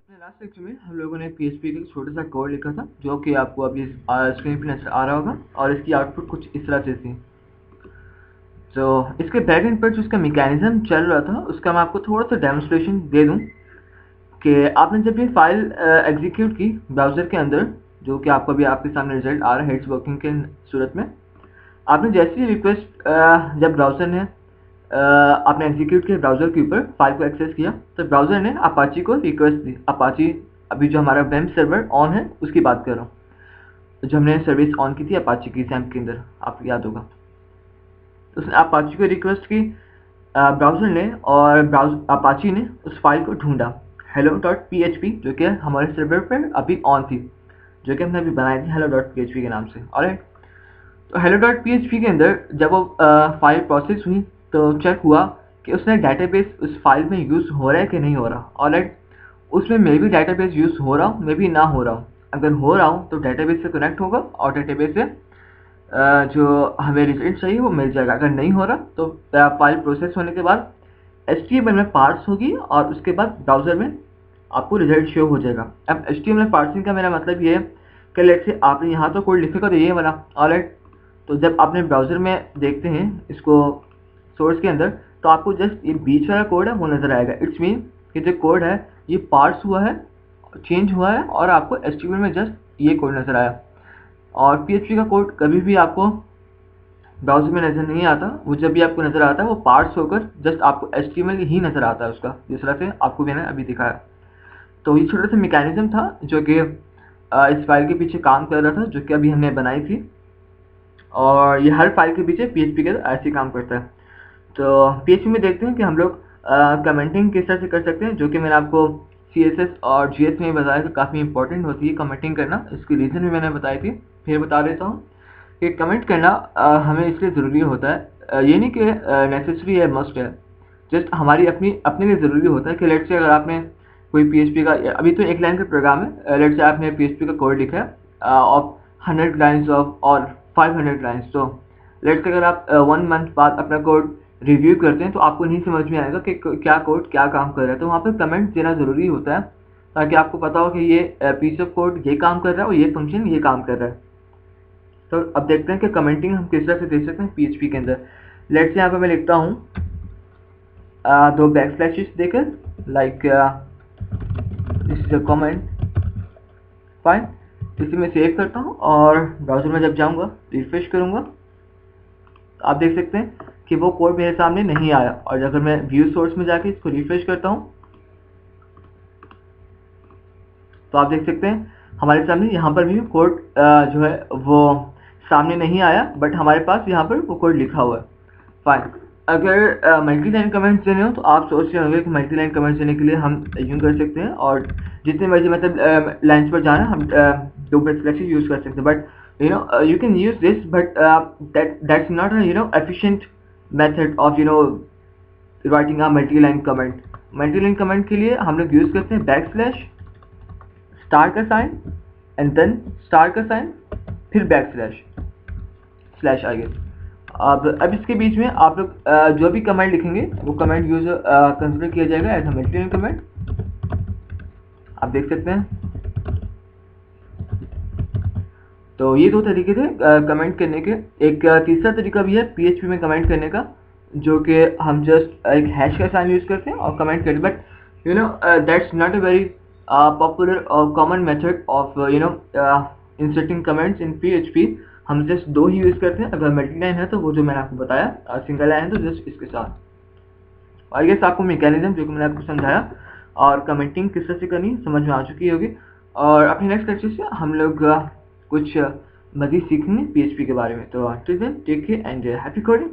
अपने last lecture में हम लोगों ने PHP का एक छोटा सा कोड लिखा था जो कि आपको अभी स्क्रीन पे नजर आ रहा होगा और इसकी आउटपुट कुछ इस तरह से थी। तो इसके बैक एंड पर जो इसका मैकेनिज्म चल रहा था उसका मैं आपको थोड़ा सा डेमोन्स्ट्रेशन दे दूं कि आपने जब ये फाइल एग्जीक्यूट की ब्राउज़र के अंदर, जो कि आपको अभी आपके सामने रिजल्ट आ रहा है इट्स वर्किंग के सूरत में, आपने जैसे ही रिक्वेस्ट जब ब्राउज़र ने आपने एग्जीक्यूट किया ब्राउज़र के ऊपर फाइल को एक्सेस किया तो ब्राउज़र ने अपाची को रिक्वेस्ट दी। अपाची अभी जो हमारा वेब सर्वर ऑन है उसकी बात कर रहा हूँ, तो जो हमने सर्विस ऑन की थी अपाची की सैम्प के अंदर, आपको याद होगा। तो उसने अपाची को रिक्वेस्ट की ब्राउज़र ने, और अपाची ने उस फाइल को ढूंढा hello.php जो कि हमारे सर्वर पर अभी ऑन थी, जो कि हमने अभी बनाई थी hello.php के नाम से। ऑलराइट, तो hello.php के अंदर जब वो फाइल प्रोसेस हुई तो चेक हुआ कि उसने डेटाबेस उस फाइल में यूज़ हो रहा है कि नहीं हो रहा। ऑलराइट, उसमें मे बी डेटाबेस यूज़ हो रहा हूँ, मे बी ना हो रहा हूँ। अगर हो रहा हूँ तो डेटाबेस से कनेक्ट होगा और डेटाबेस से जो हमें रिजल्ट चाहिए वो मिल जाएगा। अगर नहीं हो रहा तो फाइल प्रोसेस होने के बाद HTML में पार्स होगी और उसके बाद ब्राउज़र में आपको रिजल्ट शो हो जाएगा। अब HTML पार्सिंग का मेरा मतलब ये है कि लेट्स से आपने यहाँ तो कोड लिखेगा तो ये वाला। ऑलराइट, तो जब आपने ब्राउज़र में देखते हैं इसको सोर्स के अंदर तो आपको जस्ट ये बीच वाला कोड है वो नज़र आएगा। इट्स मीन कि जो कोड है ये पार्स हुआ है, चेंज हुआ है और आपको HTML में जस्ट ये कोड नज़र आया। और PHP का कोड कभी भी आपको ब्राउज़र में नज़र नहीं आता, वो जब भी आपको नज़र आता है वो पार्स होकर जस्ट आपको HTML ही नज़र आता है उसका, जिस तरह से आपको मैंने अभी दिखाया। तो ये छोटा सा मैकेनिज्म था जो कि इस फाइल के पीछे काम कर रहा था, जो कि अभी हमने बनाई थी, और ये हर फाइल के पीछे PHP के ऐसे काम करता है। तो PHP में देखते हैं कि हम लोग कमेंटिंग किस तरह से कर सकते हैं, जो कि मैंने आपको CSS और GS में बताया कि काफ़ी इंपॉर्टेंट होती है कमेंटिंग करना। इसकी रीज़न भी मैंने बताई थी, फिर बता देता हूँ कि कमेंट करना हमें इसलिए ज़रूरी होता है, ये नहीं कि नेसेसरी है, मस्ट है, जस्ट हमारी अपने लिए ज़रूरी होता है। कि लेट्स से अगर आपने कोई PHP का, अभी तो एक लाइन का प्रोग्राम है, लेट्स से आपने PHP का कोड लिखा है ऑफ 100 लाइन्स ऑफ और 500 लाइन्स, तो लेट्स से अगर आप 1 मंथ बाद अपना कोड रिव्यू करते हैं तो आपको नहीं समझ में आएगा कि क्या कोड क्या काम कर रहा है, तो वहाँ पर कमेंट देना ज़रूरी होता है ताकि आपको पता हो कि ये पीस ऑफ कोड ये काम कर रहा है और ये फंक्शन ये काम कर रहा है। तो अब देखते हैं कि कमेंटिंग हम किस तरह से दे सकते हैं PHP के अंदर। लेट्स से यहाँ पर मैं लिखता हूँ 2 बैकस्लैशेस देकर, like this is a comment, fine. इसे मैं सेव करता हूँ और ब्राउज़र में जब जाऊँगा रिफ्रेश करूँगा तो आप देख सकते हैं कि वो कोड मेरे सामने नहीं आया। और अगर मैं व्यू सोर्स में जाके इसको रिफ्रेश करता हूँ तो आप देख सकते हैं हमारे सामने यहाँ पर भी कोड जो है वो सामने नहीं आया, बट हमारे पास यहाँ पर वो कोड लिखा हुआ है। फाइन, अगर मल्टी लाइन कमेंट्स देने हो तो आप सोच रहे होंगे कि मल्टी लाइन कमेंट्स देने के लिए हम यूँ कर सकते हैं और जितने मर्जी मतलब लाइन्स पर जाना हम 2 बैकस्लैशेस यूज़ कर सकते हैं, but you can use this, but that's not a efficient method of writing a multi-line comment. Multi-line comment के लिए हम लोग यूज़ करते हैं बैकस्लैश, स्टार का साइन एंड देन स्टार का साइन, फिर बैकस्लैश स्लैश आई गेस। अब इसके बीच में आप लोग जो भी कमेंट लिखेंगे वो कमेंट यूज कंसिडर किया जाएगा एज अ मल्टी-लाइन कमेंट। आप देख सकते हैं। तो ये 2 तरीके थे कमेंट करने के। एक तीसरा तरीका भी है PHP में कमेंट करने का, जो कि हम जस्ट एक हैश का साइन यूज करते हैं और कमेंट करते हैं, but that's not a very popular और common method of inserting comments in PHP। हम जस्ट 2 ही यूज करते हैं। अगर मल्टी लाइन है तो वो जो मैंने आपको बताया, सिंगल लाइन है तो जस्ट इसके साथ। और ये आपको मैकेनिज्म जो कि मैंने आपको समझाया और कमेंटिंग किस तरह से करनी समझ में आ चुकी होगी। और अपने नेक्स्ट लेक्चर से हम लोग कुछ मज़ीद सीखेंगे PHP के बारे में। तो till then take care and happy coding.